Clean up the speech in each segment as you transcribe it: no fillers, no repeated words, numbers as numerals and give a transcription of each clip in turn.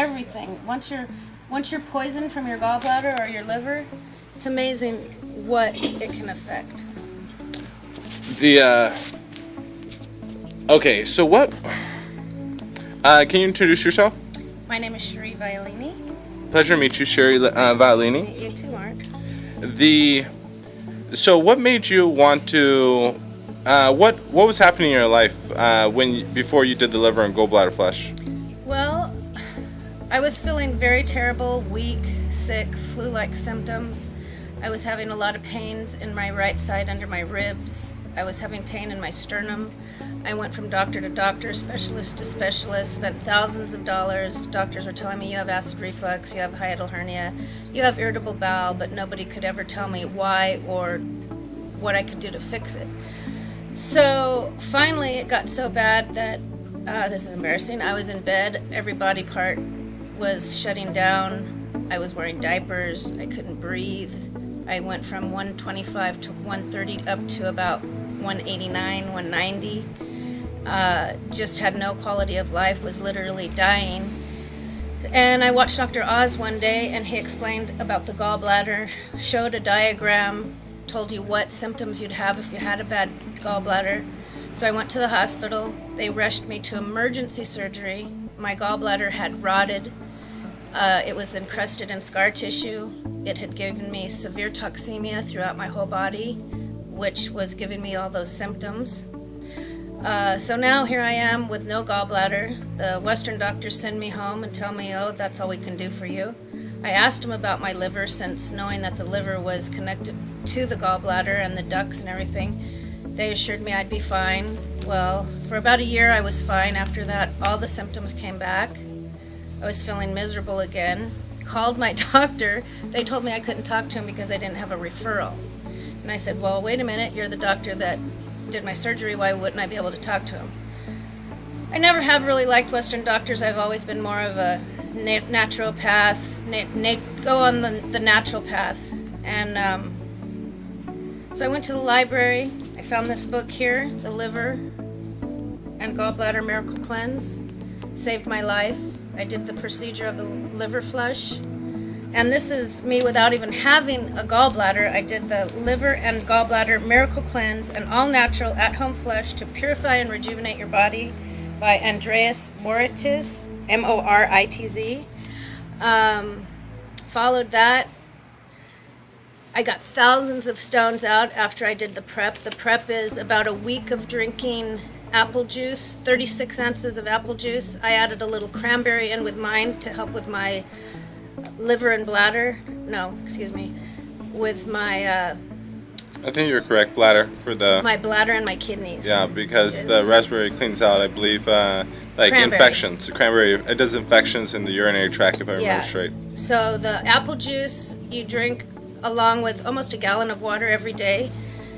everything. Once you're poisoned from your gallbladder or your liver, it's amazing what it can affect. Okay, so what? Can you introduce yourself? My name is Sherry Violini. Pleasure to meet you, Sherry Violini. Meet you too, Mark. So what made you want to? What was happening in your life before you did the liver and gallbladder flush? Well, I was feeling very terrible, weak, sick, flu-like symptoms. I was having a lot of pains in my right side under my ribs. I was having pain in my sternum. I went from doctor to doctor, specialist to specialist, spent thousands of dollars. Doctors were telling me you have acid reflux, you have hiatal hernia, you have irritable bowel, but nobody could ever tell me why or what I could do to fix it. So finally it got so bad that, this is embarrassing, I was in bed, every body part was shutting down, I was wearing diapers, I couldn't breathe. I went from 125 to 130 up to about 189, 190. Just had no quality of life, was literally dying. And I watched Dr. Oz one day and he explained about the gallbladder, showed a diagram, told you what symptoms you'd have if you had a bad gallbladder. So I went to the hospital. They rushed me to emergency surgery. My gallbladder had rotted. It was encrusted in scar tissue. It had given me severe toxemia throughout my whole body, which was giving me all those symptoms. So now here I am with no gallbladder. The Western doctors send me home and tell me, oh, that's all we can do for you. I asked them about my liver, since knowing that the liver was connected to the gallbladder and the ducts and everything, they assured me I'd be fine. Well, for about a year I was fine. After that, all the symptoms came back. I was feeling miserable again. Called my doctor. They told me I couldn't talk to him because I didn't have a referral. And I said, well, wait a minute, you're the doctor that did my surgery, why wouldn't I be able to talk to him? I never have really liked Western doctors. I've always been more of a naturopath, go on the natural path. And so I went to the library. I found this book here, The Liver and Gallbladder Miracle Cleanse. Saved my life. I did the procedure of the liver flush. And this is me without even having a gallbladder. I did the liver and gallbladder miracle cleanse, an all-natural at-home flush to purify and rejuvenate your body by Andreas Moritz, M-O-R-I-T-Z. Followed that. I got thousands of stones out after I did the prep. The prep is about a week of drinking apple juice, 36 ounces of apple juice. I added a little cranberry in with mine to help with my liver and bladder. No, excuse me. With my I think you're correct, bladder for the... my bladder and my kidneys. Yeah, because the raspberry cleans out, I believe, like cranberry. infections. The cranberry, it does infections in the urinary tract, if I remember straight. So the apple juice you drink along with almost a gallon of water every day.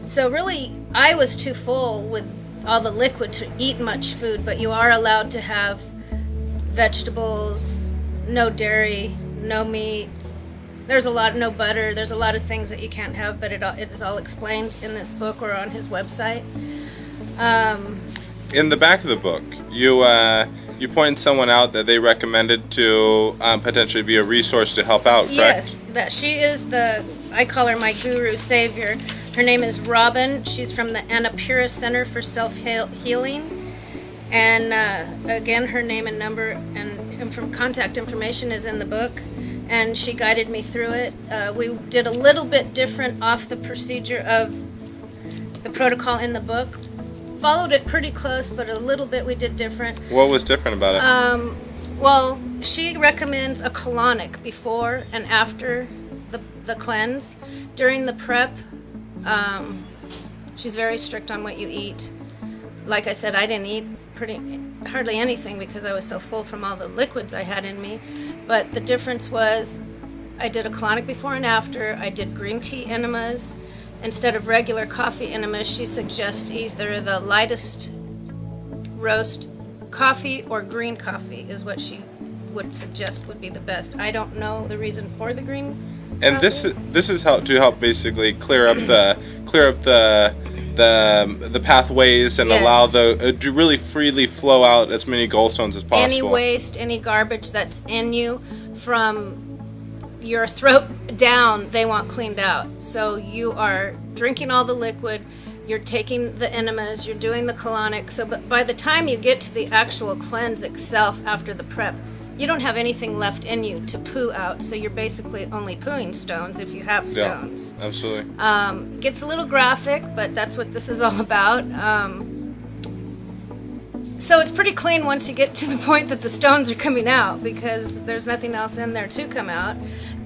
So really, I was too full with all the liquid to eat much food, but you are allowed to have vegetables, no dairy, no meat. There's a lot, no butter. There's a lot of things that you can't have, but it is all explained in this book or on his website. In the back of the book, you pointed someone out that they recommended to potentially be a resource to help out, correct? Yes, that she is I call her my guru savior. Her name is Robin. She's from the Annapurna Center for Self-Healing. And again, her name and number and contact information is in the book. And she guided me through it. We did a little bit different off the procedure of the protocol in the book. Followed it pretty close, but a little bit we did different. What was different about it? Well, she recommends a colonic before and after the cleanse. During the prep, she's very strict on what you eat. Like I said, I didn't eat hardly anything because I was so full from all the liquids I had in me. But the difference was I did a colonic before and after. I did green tea enemas. Instead of regular coffee enemas, she suggests either the lightest roast coffee or green coffee is what she would suggest would be the best. I don't know the reason for the green and coffee. This is to help basically clear up the the pathways and Yes. allow the to really freely flow out as many gallstones as possible. Any waste, any garbage that's in you from your throat down, they want cleaned out. So you are drinking all the liquid, you're taking the enemas, you're doing the colonic. So but by the time you get to the actual cleanse itself after the prep, you don't have anything left in you to poo out. So you're basically only pooing stones if you have stones. Yeah, absolutely. Gets a little graphic, but that's what this is all about. So it's pretty clean once you get to the point that the stones are coming out, because there's nothing else in there to come out.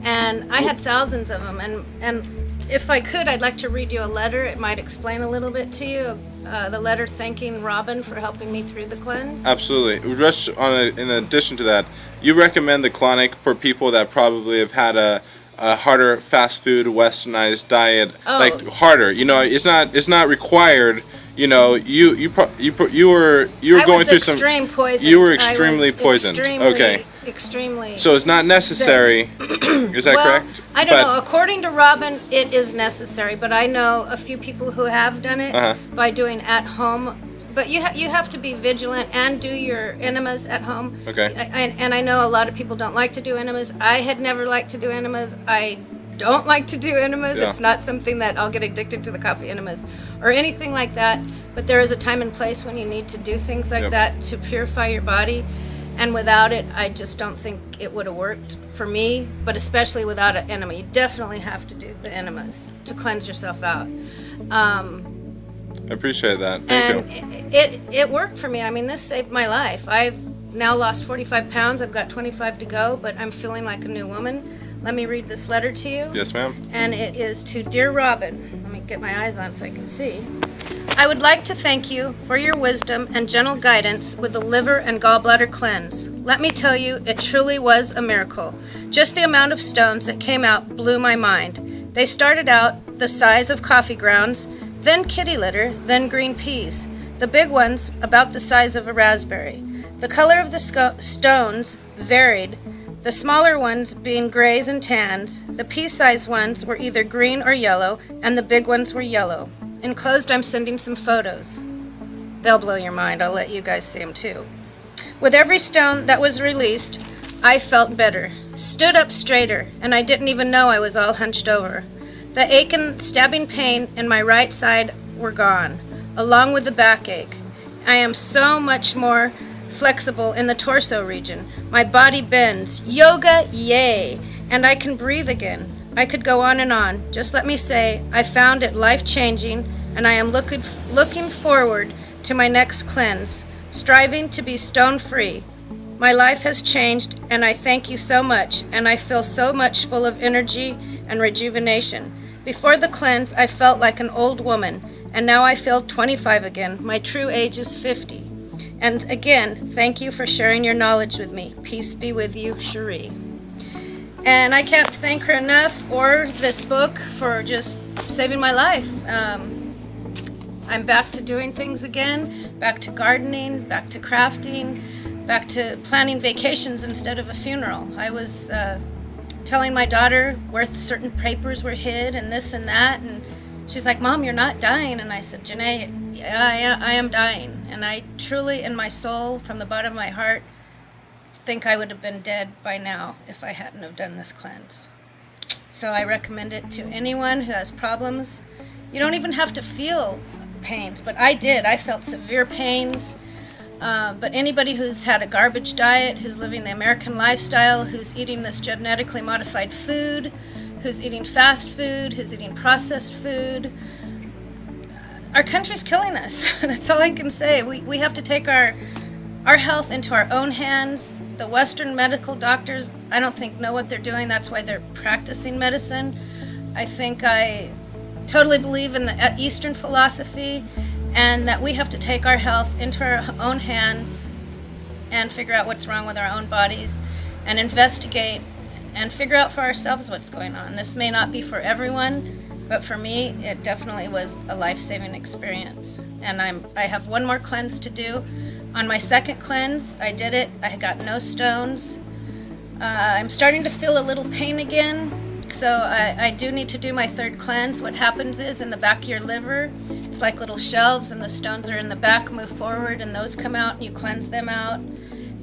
And I had thousands of them, and if I could, I'd like to read you a letter. It might explain a little bit to you. The letter thanking Robin for helping me through the cleanse. Absolutely. Just in addition to that, you recommend the colonic for people that probably have had a harder fast food westernized diet, like harder. You know, it's not required. You know, you were going through some extreme poison. You were extremely poisoned. Okay. Extremely. So it's not necessary. Is that correct? I don't know. According to Robin, it is necessary, but I know a few people who have done it by doing at home. But you have to be vigilant and do your enemas at home. Okay. And I know a lot of people don't like to do enemas. I had never liked to do enemas. I don't like to do enemas. Yeah. It's not something that I'll get addicted to the coffee enemas or anything like that. But there is a time and place when you need to do things like that to purify your body. And without it, I just don't think it would have worked for me, but especially without an enema. You definitely have to do the enemas to cleanse yourself out. I appreciate that. Thank you. It worked for me. I mean, this saved my life. I've now lost 45 pounds. I've got 25 to go, but I'm feeling like a new woman. Let me read this letter to you. Yes, ma'am. And it is to Dear Robin. Let me get my eyes on so I can see. I would like to thank you for your wisdom and gentle guidance with the liver and gallbladder cleanse. Let me tell you, it truly was a miracle. Just the amount of stones that came out blew my mind. They started out the size of coffee grounds, then kitty litter, then green peas. The big ones about the size of a raspberry. The color of the stones varied, the smaller ones being grays and tans. The pea-sized ones were either green or yellow, and the big ones were yellow. Enclosed, I'm sending some photos. They'll blow your mind. I'll let you guys see them too. With every stone that was released, I felt better, stood up straighter, and I didn't even know I was all hunched over. The ache and stabbing pain in my right side were gone, along with the backache. I am so much more flexible in the torso region. My body bends. Yoga, yay! And I can breathe again. I could go on and on. Just let me say, I found it life-changing, and I am looking forward to my next cleanse, striving to be stone-free. My life has changed, and I thank you so much, and I feel so much full of energy and rejuvenation. Before the cleanse, I felt like an old woman, and now I feel 25 again. My true age is 50. And again, thank you for sharing your knowledge with me. Peace be with you, Cherie. And I can't thank her enough, or this book, for just saving my life. I'm back to doing things again, back to gardening, back to crafting, back to planning vacations instead of a funeral. I was telling my daughter where certain papers were hid and this and that, and she's like, Mom, you're not dying. And I said, Janae, yeah, I am dying. And I truly, in my soul, from the bottom of my heart, think I would have been dead by now if I hadn't have done this cleanse. So I recommend it to anyone who has problems. You don't even have to feel pains, but I did. I felt severe pains. But anybody who's had a garbage diet, who's living the American lifestyle, who's eating this genetically modified food, who's eating fast food, who's eating processed food, our country's killing us. That's all I can say. We have to take our health into our own hands. The Western medical doctors, I don't think, know what they're doing. That's why they're practicing medicine. I think I totally believe in the Eastern philosophy, and that we have to take our health into our own hands and figure out what's wrong with our own bodies and investigate and figure out for ourselves what's going on. This may not be for everyone, but for me, it definitely was a life-saving experience. And I have one more cleanse to do. On my second cleanse, I did it. I got no stones. I'm starting to feel a little pain again. So I do need to do my third cleanse. What happens is in the back of your liver, it's like little shelves and the stones are in the back, move forward and those come out and you cleanse them out.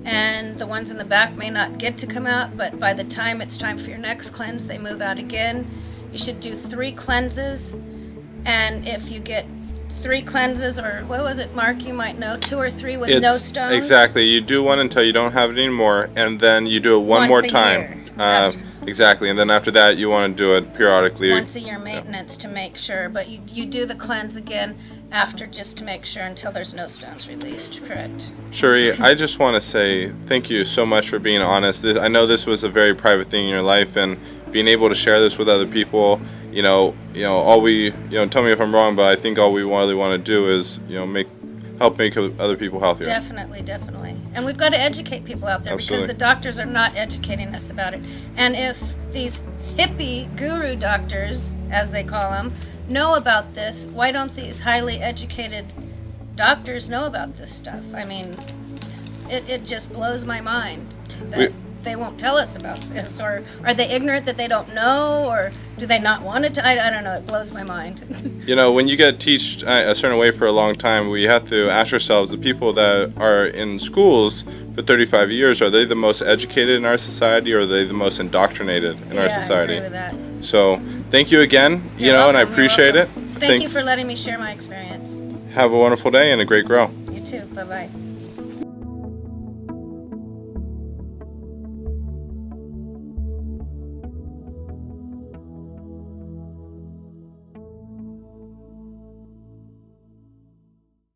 And the ones in the back may not get to come out, but by the time it's time for your next cleanse, they move out again. You should do 3 cleanses, and if you get 3 cleanses, or what was it, Mark, you might know, 2 or 3 with no stones. Exactly. You do one until you don't have it anymore, and then you do it one more time. Exactly, and then after that you want to do it periodically. Once a year maintenance to make sure, but you do the cleanse again after just to make sure until there's no stones released, correct? Shuri, I just want to say thank you so much for being honest. I know this was a very private thing in your life, and being able to share this with other people, tell me if I'm wrong, but I think all we really want to do is, help make other people healthier. Definitely. And we've got to educate people out there. Absolutely. Because the doctors are not educating us about it. And if these hippie guru doctors, as they call them, know about this, why don't these highly educated doctors know about this stuff? I mean, it just blows my mind that they won't tell us about this. Or are they ignorant that they don't know? Or do they not want it to? I don't know. It blows my mind. When you get taught a certain way for a long time, we have to ask ourselves, the people that are in schools for 35 years, are they the most educated in our society, or are they the most indoctrinated in our society? I agree with that. So thank you again, You're welcome, and I appreciate it. Thank you for letting me share my experience. Have a wonderful day and a great grow. You too. Bye-bye.